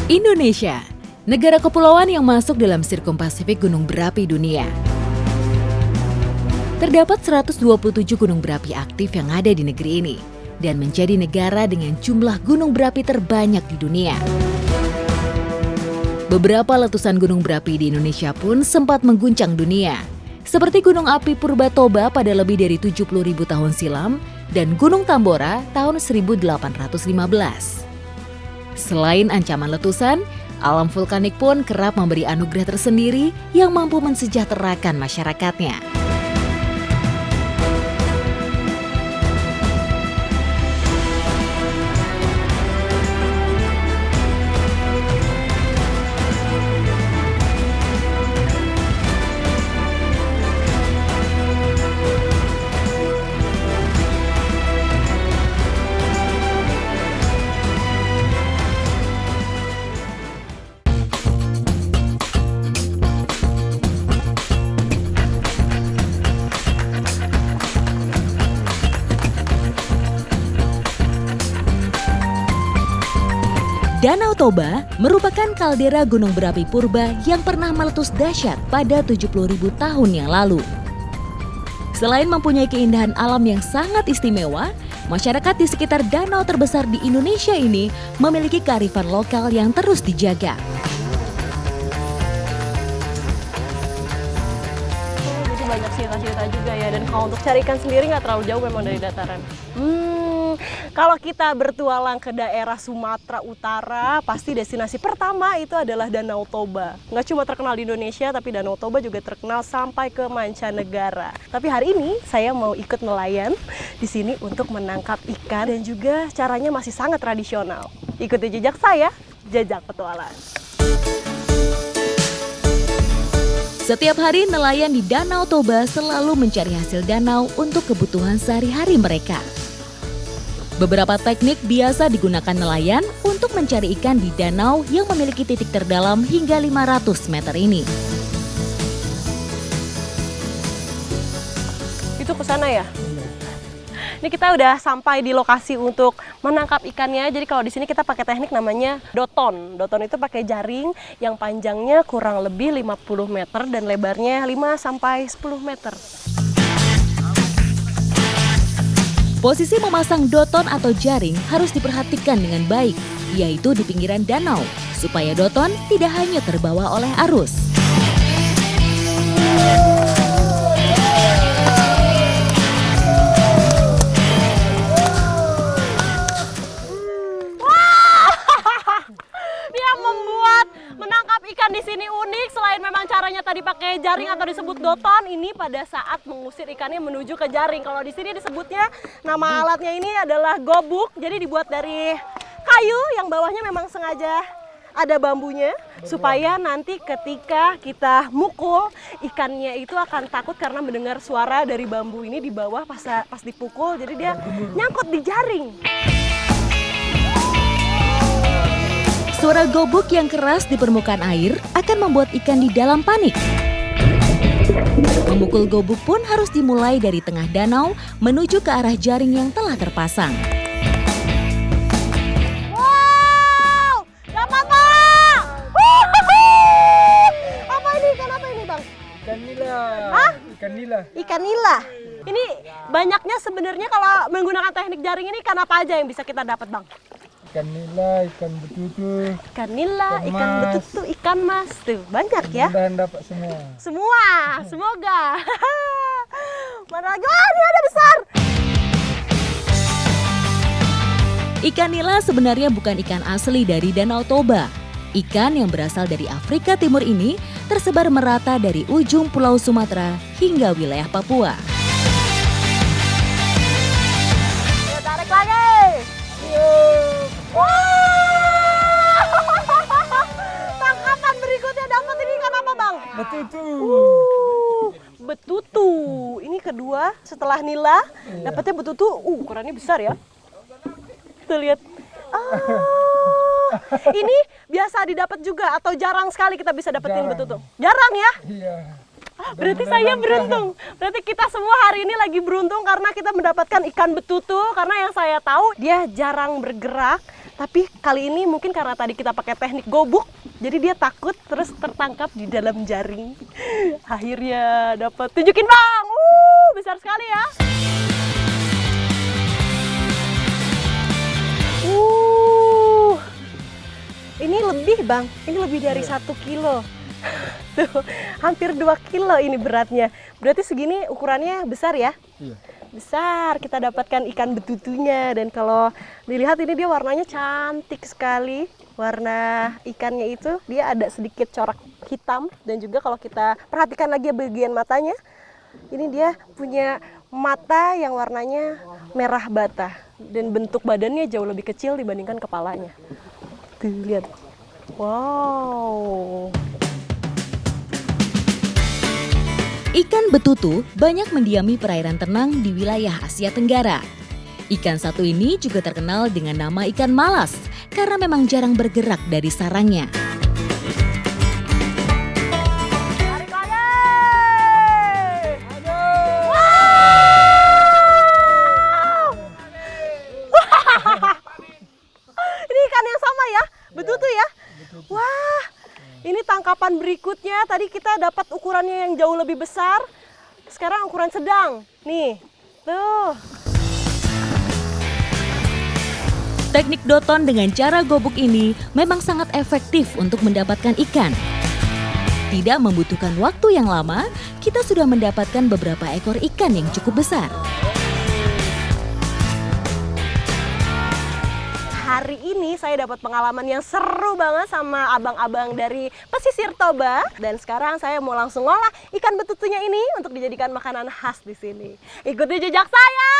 Indonesia, negara kepulauan yang masuk dalam Sirkum Pasifik gunung berapi dunia. Terdapat 127 gunung berapi aktif yang ada di negeri ini dan menjadi negara dengan jumlah gunung berapi terbanyak di dunia. Beberapa letusan gunung berapi di Indonesia pun sempat mengguncang dunia, seperti Gunung Api Purba Toba pada lebih dari 70.000 tahun silam dan Gunung Tambora tahun 1815. Selain ancaman letusan, alam vulkanik pun kerap memberi anugerah tersendiri yang mampu mensejahterakan masyarakatnya. Danau Toba merupakan kaldera gunung berapi purba yang pernah meletus dahsyat pada 70.000 tahun yang lalu. Selain mempunyai keindahan alam yang sangat istimewa, masyarakat di sekitar danau terbesar di Indonesia ini memiliki kearifan lokal yang terus dijaga. Jadi banyak cerita-cerita juga ya, dan kalau untuk cari ikan sendiri nggak terlalu jauh memang dari dataran. Kalau kita bertualang ke daerah Sumatera Utara, pasti destinasi pertama itu adalah Danau Toba. Nggak cuma terkenal di Indonesia, tapi Danau Toba juga terkenal sampai ke mancanegara. Tapi hari ini saya mau ikut nelayan di sini untuk menangkap ikan, dan juga caranya masih sangat tradisional. Ikuti jejak saya, Jejak Petualang. Setiap hari nelayan di Danau Toba selalu mencari hasil danau untuk kebutuhan sehari-hari mereka. Beberapa teknik biasa digunakan nelayan untuk mencari ikan di danau yang memiliki titik terdalam hingga 500 meter ini. Itu ke sana ya? Ini kita udah sampai di lokasi untuk menangkap ikannya. Jadi kalau di sini kita pakai teknik namanya doton. Doton itu pakai jaring yang panjangnya kurang lebih 50 meter dan lebarnya 5 sampai 10 meter. Posisi memasang doton atau jaring harus diperhatikan dengan baik, yaitu di pinggiran danau, supaya doton tidak hanya terbawa oleh arus. Yang membuat menangkap ikan di sini unik, selain memang caranya tadi pakai jaring atau disebut doton, ini pada saat mengusir ikannya menuju ke jaring. Kalau di sini disebutnya, nama alatnya ini adalah gobuk. Jadi dibuat dari kayu yang bawahnya memang sengaja ada bambunya, supaya nanti ketika kita mukul, ikannya itu akan takut karena mendengar suara dari bambu ini di bawah pas dipukul, jadi dia nyangkut di jaring. Suara gobuk yang keras di permukaan air akan membuat ikan di dalam panik. Memukul gobuk pun harus dimulai dari tengah danau menuju ke arah jaring yang telah terpasang. Wow, dapat Pak! Apa ini, ikan apa ini Bang? Ikan nila. Hah? Ikan nila. Ikan nila. Ini banyaknya sebenarnya kalau menggunakan teknik jaring ini ikan apa aja yang bisa kita dapat Bang? Ikan nila, ikan betutu. Ikan nila, Ikan ikan mas. betutu, ikan mas. Tuh, banyak ya. Mudah-mudahan dapat semua. Semua, semoga. Mana lagi? Wah, ini ada besar. Ikan nila sebenarnya bukan ikan asli dari Danau Toba. Ikan yang berasal dari Afrika Timur ini tersebar merata dari ujung Pulau Sumatera hingga wilayah Papua. Ya, tarik lagi. Wah! Tangkapan berikutnya dapat ini ikan apa Bang? Betutu. Betutu. Ini kedua setelah nila, dapatnya betutu. Ukurannya besar ya. Tuh lihat. Ini biasa didapat juga atau jarang sekali kita bisa dapetin Jarang. betutu? Jarang ya? Iya. Berarti saya beruntung. Berarti kita semua hari ini lagi beruntung karena kita mendapatkan ikan betutu. Karena yang saya tahu dia jarang bergerak Tapi kali ini mungkin karena tadi kita pakai teknik gobuk, jadi dia takut terus tertangkap di dalam jaring. Akhirnya dapat. Tunjukin Bang. Besar sekali ya. Ini lebih Bang, ini lebih dari 1 kilo. Tuh, hampir 2 kilo ini beratnya. Berarti segini ukurannya besar ya? Iya. Besar, kita dapatkan ikan betutunya. Dan kalau dilihat ini dia warnanya cantik sekali. Warna ikannya itu dia ada sedikit corak hitam. Dan juga kalau kita perhatikan lagi bagian matanya, ini dia punya mata yang warnanya merah bata. Dan bentuk badannya jauh lebih kecil dibandingkan kepalanya. Tuh, lihat. Wow. Ikan betutu banyak mendiami perairan tenang di wilayah Asia Tenggara. Ikan satu ini juga terkenal dengan nama ikan malas karena memang jarang bergerak dari sarangnya. Tarik lagi. Wow. Ini ikan yang sama ya, betutu ya. Wah, ini tangkapan berikutnya. Tadi kita dapat ukurannya yang jauh lebih besar. Sekarang ukuran sedang. Nih, tuh. Teknik Doton dengan cara gobuk ini memang sangat efektif untuk mendapatkan ikan. Tidak membutuhkan waktu yang lama, kita sudah mendapatkan beberapa ekor ikan yang cukup besar. Hari ini saya dapat pengalaman yang seru banget sama abang-abang dari pesisir Toba. Dan sekarang saya mau langsung ngolah ikan betutunya ini untuk dijadikan makanan khas di sini. Ikuti jejak saya,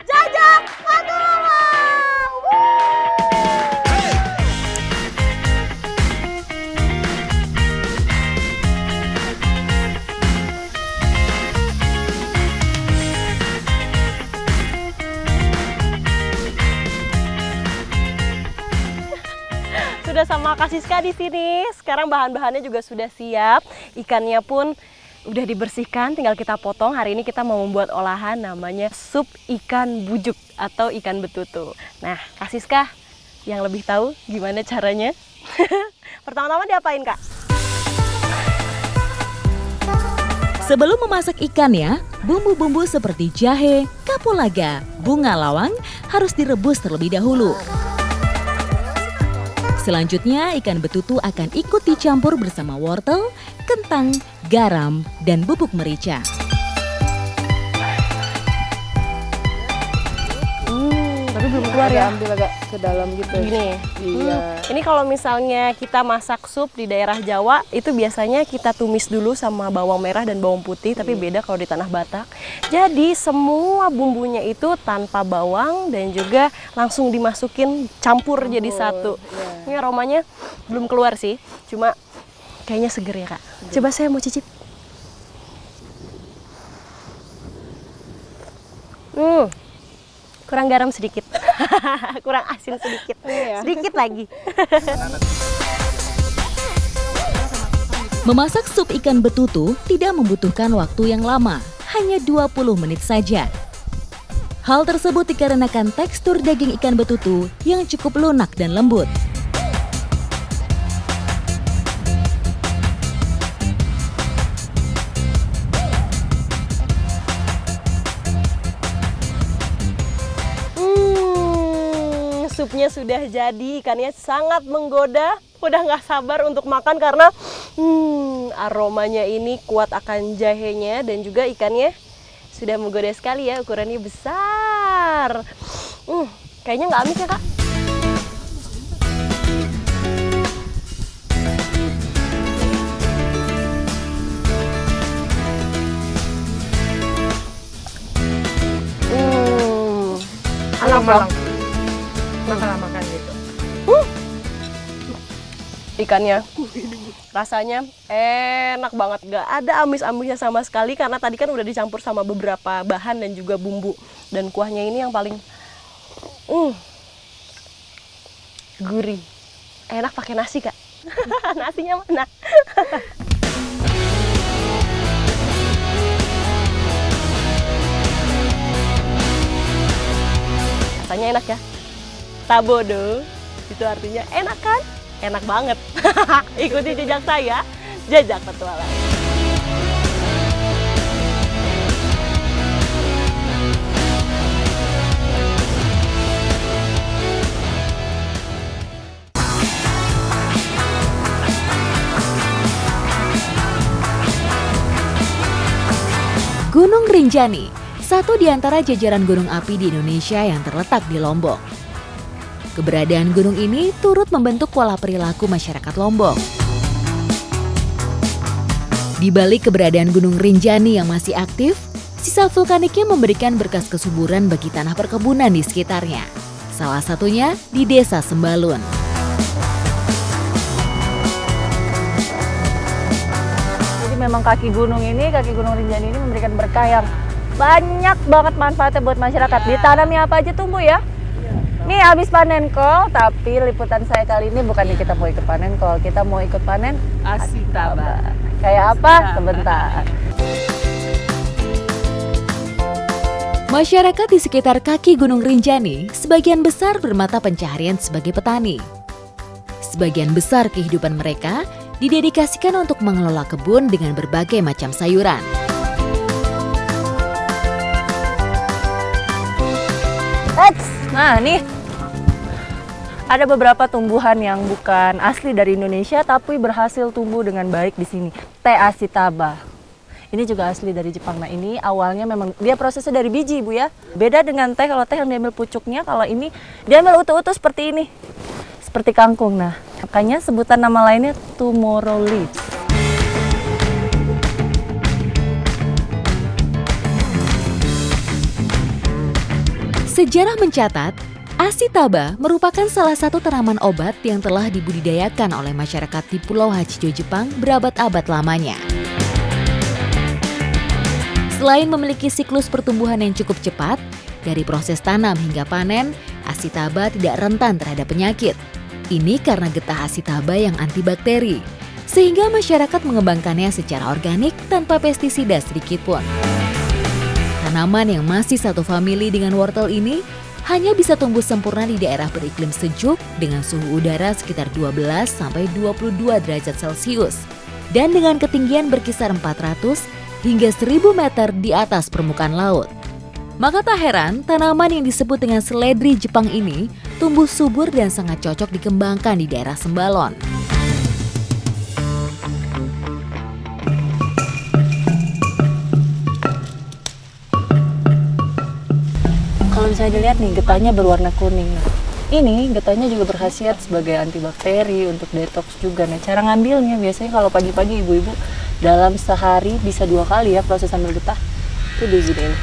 Jajak Magelang! Sudah sama Kak Siska di sini. Sekarang bahan-bahannya juga sudah siap. Ikannya pun udah dibersihkan, tinggal kita potong. Hari ini kita mau membuat olahan namanya sup ikan bujuk atau ikan betutu. Nah, Kak Siska yang lebih tahu gimana caranya. Pertama-tama diapain, Kak? Sebelum memasak ikannya, bumbu-bumbu seperti jahe, kapulaga, bunga lawang harus direbus terlebih dahulu. Selanjutnya, ikan betutu akan ikut dicampur bersama wortel, kentang, garam, dan bubuk merica. Tapi belum keluar ya. Ambil agak ke dalam gitu. Gini. Iya. Ini kalau misalnya kita masak sup di daerah Jawa, itu biasanya kita tumis dulu sama bawang merah dan bawang putih, tapi beda kalau di tanah Batak. Jadi semua bumbunya itu tanpa bawang dan juga langsung dimasukin campur jadi satu. Iya. Ini aromanya belum keluar sih, cuma kayaknya seger ya Kak. Coba saya mau cicip. Kurang garam sedikit, kurang asin sedikit, sedikit lagi. Memasak sup ikan betutu tidak membutuhkan waktu yang lama, hanya 20 menit saja. Hal tersebut dikarenakan tekstur daging ikan betutu yang cukup lunak dan lembut. Supnya sudah jadi, ikannya sangat menggoda. Udah nggak sabar untuk makan karena aromanya ini kuat akan jahenya dan juga ikannya sudah menggoda sekali ya, ukurannya besar. Kayaknya nggak amis ya Kak? Malang. Makan gitu. Ikannya rasanya enak banget, gak ada amis-amisnya sama sekali karena tadi kan udah dicampur sama beberapa bahan dan juga bumbu, dan kuahnya ini yang paling gurih, enak pakai nasi Kak. Nasinya mana? Rasanya enak ya, tabodo. Itu artinya enak kan? Enak banget. Ikuti jejak saya, Jejak Petualang. Gunung Rinjani, satu di antara jajaran gunung api di Indonesia yang terletak di Lombok. Keberadaan gunung ini turut membentuk pola perilaku masyarakat Lombok. Di balik keberadaan Gunung Rinjani yang masih aktif, sisa vulkaniknya memberikan berkas kesuburan bagi tanah perkebunan di sekitarnya. Salah satunya di Desa Sembalun. Memang kaki gunung Rinjani ini memberikan berkah yang banyak banget manfaatnya buat masyarakat. Ditanami apa aja tumbuh ya. Nih habis panen kol, tapi liputan saya kali ini bukan kita mau ikut panen kol, kita mau ikut panen Asitaba. Kayak apa? Sebentar. Masyarakat di sekitar kaki Gunung Rinjani sebagian besar bermata pencaharian sebagai petani. Sebagian besar kehidupan mereka didedikasikan untuk mengelola kebun dengan berbagai macam sayuran. Nah nih, ada beberapa tumbuhan yang bukan asli dari Indonesia tapi berhasil tumbuh dengan baik di sini. Teh Asitaba. Ini juga asli dari Jepang. Nah ini awalnya memang dia prosesnya dari biji Bu ya. Beda dengan teh, kalau teh yang diambil pucuknya, kalau ini diambil utuh-utuh seperti ini. Seperti kangkung. Nah, makanya sebutan nama lainnya tomorrow leaf. Sejarah mencatat, Asitaba merupakan salah satu tanaman obat yang telah dibudidayakan oleh masyarakat di Pulau Hachijo, Jepang berabad-abad lamanya. Selain memiliki siklus pertumbuhan yang cukup cepat, dari proses tanam hingga panen, Asitaba tidak rentan terhadap penyakit. Ini karena getah Asitaba yang antibakteri, sehingga masyarakat mengembangkannya secara organik tanpa pestisida sedikitpun. Tanaman yang masih satu famili dengan wortel ini hanya bisa tumbuh sempurna di daerah beriklim sejuk dengan suhu udara sekitar 12-22 derajat Celcius dan dengan ketinggian berkisar 400 hingga 1000 meter di atas permukaan laut. Maka tak heran tanaman yang disebut dengan seledri Jepang ini tumbuh subur dan sangat cocok dikembangkan di daerah Sembalon. Kalau misalnya dilihat nih, getahnya berwarna kuning. Nah, ini getahnya juga berkhasiat sebagai antibakteri, untuk detox juga. Nah, cara ngambilnya biasanya kalau pagi-pagi ibu-ibu dalam sehari bisa 2 kali ya proses ambil getah. Itu diginiin.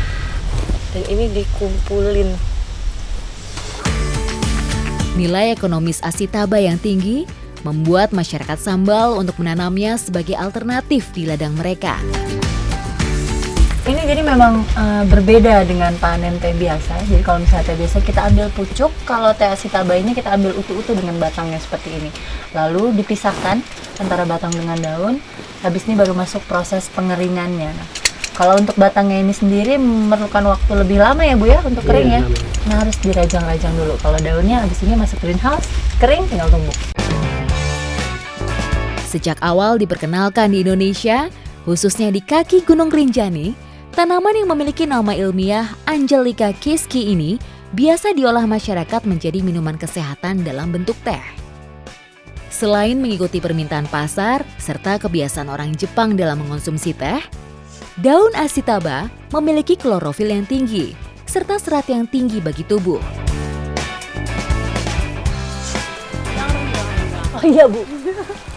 Dan ini dikumpulin. Nilai ekonomis Asitaba yang tinggi membuat masyarakat Sambal untuk menanamnya sebagai alternatif di ladang mereka. Ini jadi memang berbeda dengan panen teh biasa. Jadi kalau misalnya teh biasa kita ambil pucuk, kalau teh Asitaba ini kita ambil utuh-utuh dengan batangnya seperti ini. Lalu dipisahkan antara batang dengan daun. Habis ini baru masuk proses pengeringannya. Nah, kalau untuk batangnya ini sendiri memerlukan waktu lebih lama ya Bu ya untuk kering ya. Nah harus dirajang-rajang dulu. Kalau daunnya habis ini masuk greenhouse, kering tinggal tumbuh. Sejak awal diperkenalkan di Indonesia, khususnya di kaki Gunung Rinjani, tanaman yang memiliki nama ilmiah Angelica kiski ini biasa diolah masyarakat menjadi minuman kesehatan dalam bentuk teh. Selain mengikuti permintaan pasar serta kebiasaan orang Jepang dalam mengonsumsi teh, daun Asitaba memiliki klorofil yang tinggi serta serat yang tinggi bagi tubuh. Oh iya Bu.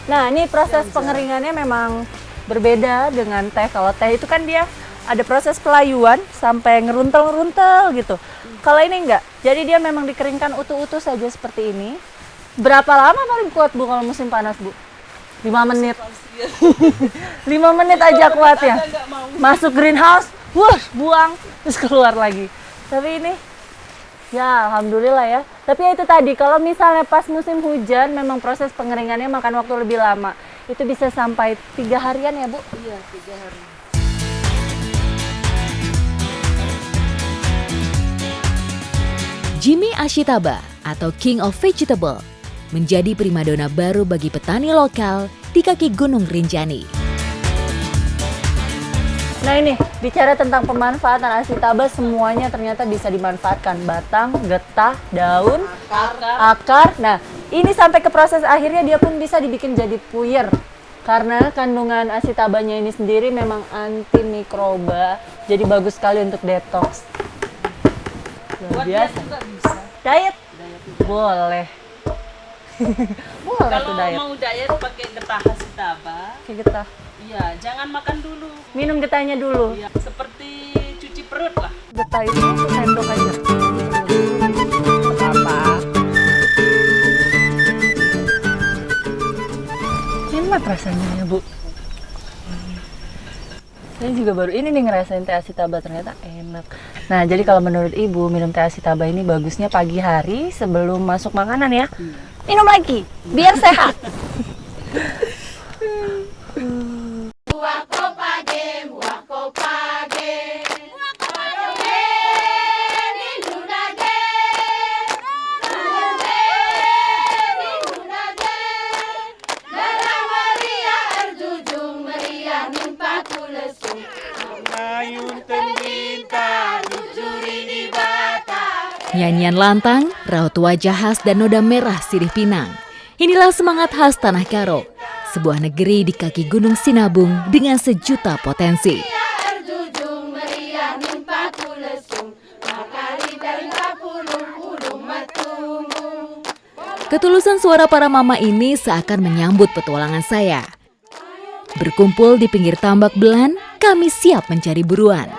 Nah ini proses pengeringannya memang berbeda dengan teh. Kalau teh itu kan dia ada proses pelayuan sampai ngeruntel-ngeruntel gitu. Kalau ini enggak, jadi dia memang dikeringkan utuh-utuh saja seperti ini. Berapa lama paling kuat Bu kalau musim panas Bu? 5 menit. 5 menit aja kuat ya. Masuk greenhouse, buang, terus keluar lagi. Tapi ini, ya alhamdulillah ya. Tapi ya itu tadi, kalau misalnya pas musim hujan, memang proses pengeringannya makan waktu lebih lama. Itu bisa sampai 3 harian ya Bu? Iya, 3 hari. Jimmy Ashitaba atau King of Vegetable menjadi primadona baru bagi petani lokal di kaki Gunung Rinjani. Nah ini, bicara tentang pemanfaatan Asitaba, semuanya ternyata bisa dimanfaatkan. Batang, getah, daun, akar. Nah, ini sampai ke proses akhirnya dia pun bisa dibikin jadi puyer. Karena kandungan Asitabanya ini sendiri memang anti mikroba, jadi bagus sekali untuk detox. Luar biasa. Diet? Boleh. Boleh Kalau tuh diet. mau diet pakai getah Asitaba, Kayak getah. iya jangan makan dulu. Minum getahnya dulu. Ya, seperti cuci perut lah. Getah itu sendok aja. Apa? Enak rasanya ya Bu. Saya juga baru ini nih ngerasain teh Asitaba, ternyata enak. Nah jadi kalau menurut Ibu minum teh Asitaba ini bagusnya pagi hari sebelum masuk makanan ya. Minum lagi biar sehat. Nyanyian lantang, raut wajah khas dan noda merah sirih Pinang. Inilah semangat khas Tanah Karo, sebuah negeri di kaki Gunung Sinabung dengan sejuta potensi. Ketulusan suara para mama ini seakan menyambut petualangan saya. Berkumpul di pinggir tambak Belan, kami siap mencari buruan.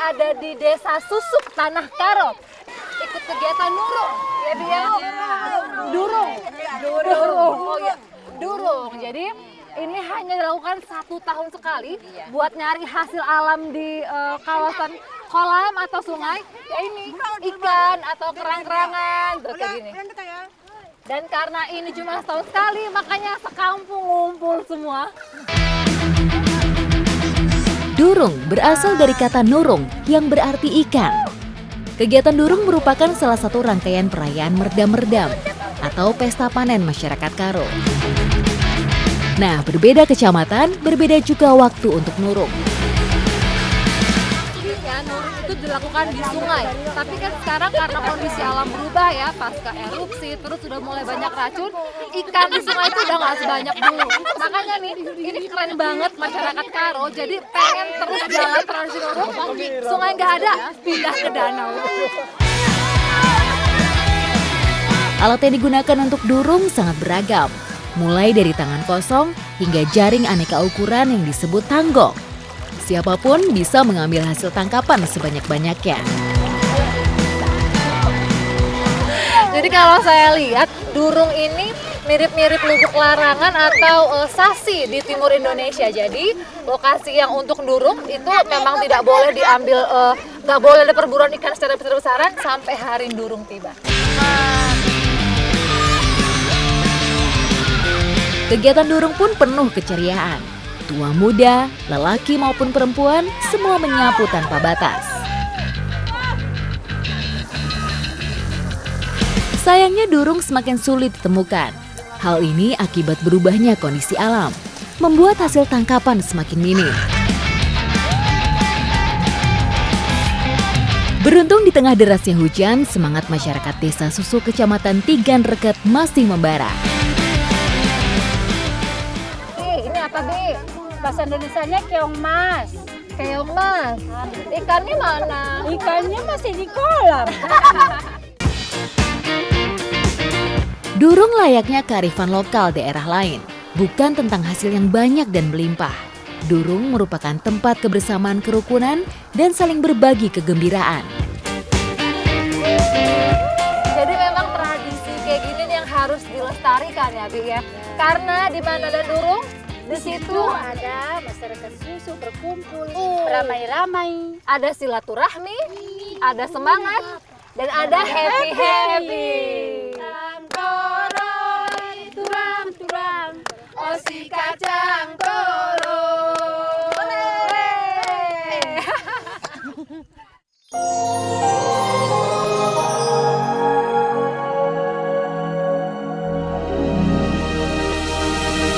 Ada di Desa Susuk, Tanah Karo. Ikut kegiatan Nurung. Ya dia Durung. Oh ya, Durung. Jadi ini hanya dilakukan 1 tahun sekali buat nyari hasil alam di kawasan kolam atau sungai. Ya ini ikan atau kerang-kerangan tuh kayak gini. Dan karena ini cuma setahun sekali, makanya sekampung ngumpul semua. Durung berasal dari kata nurung yang berarti ikan. Kegiatan durung merupakan salah satu rangkaian perayaan merdam-merdam atau pesta panen masyarakat Karo. Nah, berbeda kecamatan, berbeda juga waktu untuk nurung. Nurung itu dilakukan di sungai, tapi kan sekarang karena kondisi alam berubah ya, pasca erupsi, terus sudah mulai banyak racun, ikan di sungai itu udah nggak sebanyak dulu. Makanya nih, ini keren banget masyarakat Karo, jadi pengen terus jalan tradisi nurung, sungai nggak ada, pindah ke danau. Alat yang digunakan untuk durung sangat beragam, mulai dari tangan kosong hingga jaring aneka ukuran yang disebut tanggok. Siapapun bisa mengambil hasil tangkapan sebanyak-banyaknya. Jadi kalau saya lihat, durung ini mirip-mirip lubuk larangan atau sasi di timur Indonesia. Jadi lokasi yang untuk durung itu memang tidak boleh diambil, nggak boleh ada perburuan ikan secara besar-besaran sampai hari durung tiba. Kegiatan durung pun penuh keceriaan. Tua muda, lelaki maupun perempuan, semua menyapu tanpa batas. Sayangnya durung semakin sulit ditemukan. Hal ini akibat berubahnya kondisi alam, membuat hasil tangkapan semakin minim. Beruntung di tengah derasnya hujan, semangat masyarakat Desa Susuk Kecamatan Tigan Reket masih membara. Ini apa, Bi? Bahasa Indonesianya keong mas. Keong mas. Ikannya mana? Ikannya masih di kolam. Durung layaknya kearifan lokal daerah lain, bukan tentang hasil yang banyak dan melimpah. Durung merupakan tempat kebersamaan kerukunan dan saling berbagi kegembiraan. Jadi memang tradisi kayak gini nih yang harus dilestarikan ya, Bi ya. Karena di mana ada durung, di situ ada masyarakat Susuk berkumpul, beramai-ramai, ada silaturahmi, ada semangat, dan ada happy-happy. Tangkoro itu si kacang kolo.